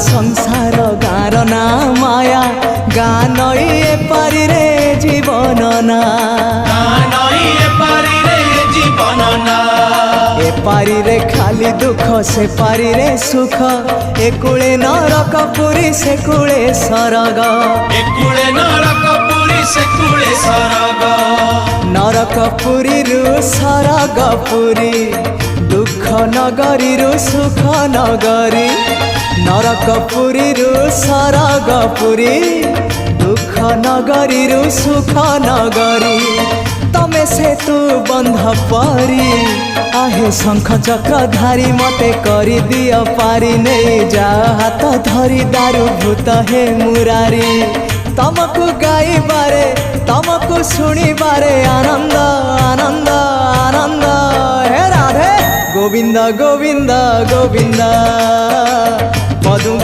संसार गार ना माया गाँ नई एपारी रे जीवन ना एपारी रे खाली दुख से पारी रे सुख एकुळे नरक पुरी से कुळे सरग नरक पुरी रु सरग पुरी दुख नगरी रु सुख नगरी नरक पुरी रु सरग पुरी दुख नगरी रु सुख नगरी तमे से तू बंध परी आहे शंख चक्र धारी मते करी दियो पारी नहीं जा हाथ धरी दारू भूत हे मुरारी तमको गाइबारे तमको शुणिबारे आनंद आनंद आनंद हे राधे गोविंद गोविंद गोविंद मधु